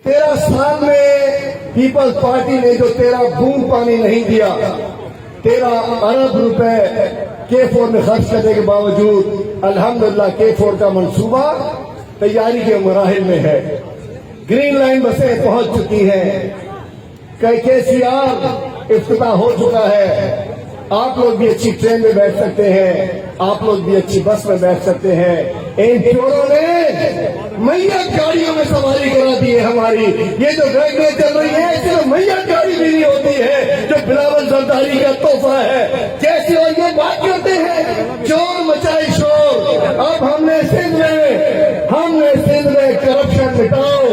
13 سال میں Peoples party نے جو 13 بوند پانی نہیں دیا، 13 ارب روپے K4 میں خرچ کرنے کے باوجود الحمدللہ K4 کا منصوبہ تیاری کے مراحل میں ہے۔ گرین لائن بسیں پہنچ چکی ہیں، KCR افتتاح ہو چکا ہے۔ آپ لوگ بھی اچھی ٹرین میں بیٹھ سکتے ہیں، آپ لوگ بھی اچھی بس میں بیٹھ سکتے ہیں۔ ان چوروں نے میت گاڑیوں میں سواری کرا دی ہے ہماری۔ یہ جو گاڑیاں چل رہی ہیں صرف میت گاڑی بھی نہیں ہوتی ہے جو بلاول زرداری کا تحفہ ہے۔ جیسے وہ یہ بات کرتے ہیں چور مچائے شور۔ اب ہم نے سندھ میں کرپشن مٹاؤ،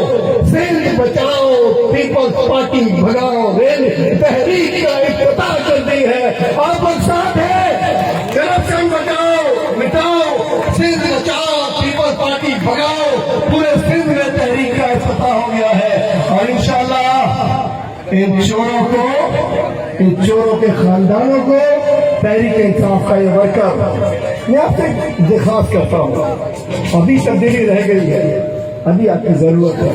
سندھ بچاؤ، پیپلز پارٹی بھگاؤ ریل تحریک کا افتتاح کر دی ہے۔ آپ لوگ ساتھ ہیں، کرپشن بچاؤ مٹاؤ، سندھ بچاؤ، پیپلز پارٹی بھگاؤ، پورے سندھ میں تحریک کا افتتاح ہو گیا ہے۔ اور انشاءاللہ ان چوروں کے خاندانوں کو تحریک انصاف کا یہ ورکر میں آپ سے درخواست کرتا ہوں، ابھی تبدیلی رہ گئی ہے، ابھی آپ کی ضرورت ہے۔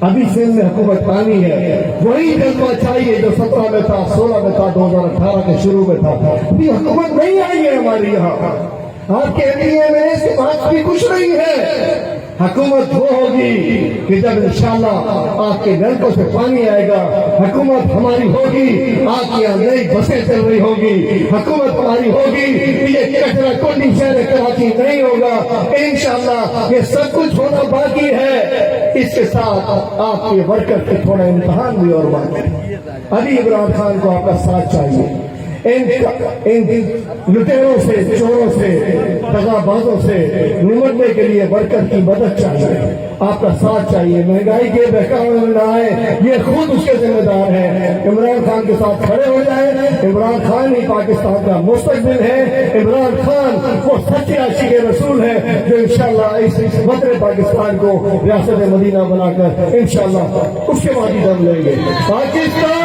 ابھی سندھ میں حکومت پانی ہے، وہی جذبہ چاہیے جو 17 میں تھا، 16 میں تھا، 2018 کے شروع میں تھا۔ ابھی حکومت نہیں آئی ہے ہماری یہاں، آپ کے MLA میں اس کے پاس بھی کچھ نہیں ہے۔ حکومت وہ ہوگی کہ جب انشاءاللہ آپ کے نلکوں سے پانی آئے گا، حکومت ہماری ہوگی آپ کی یہاں نئی بسیں چل رہی ہوگی، حکومت ہماری ہوگی کہ یہ کچرا کنڈی شہر کراچی نہیں ہوگا۔ انشاءاللہ یہ سب کچھ ہونا باقی ہے، اس کے ساتھ آپ کے ورکر کے تھوڑا امتحان بھی اور باقی ہے۔ ابھی عمران خان کو آپ کا ساتھ چاہیے، ان لٹیروں سے، چوروں سے، دغابازوں سے نمٹنے کے لیے ورکر کی مدد چاہیے، آپ کا ساتھ چاہیے۔ مہنگائی کے بہکاوے میں نہ آئے، یہ خود اس کے ذمہ دار ہیں۔ عمران خان کے ساتھ کھڑے ہو جائیں، عمران خان ہی پاکستان کا مستقبل ہے۔ عمران خان وہ سچے عاشق رسول ہے جو انشاءاللہ اس وطن پاکستان کو ریاست مدینہ بنا کر انشاءاللہ اس کے بعد ہی دم لیں گے۔ پاکستان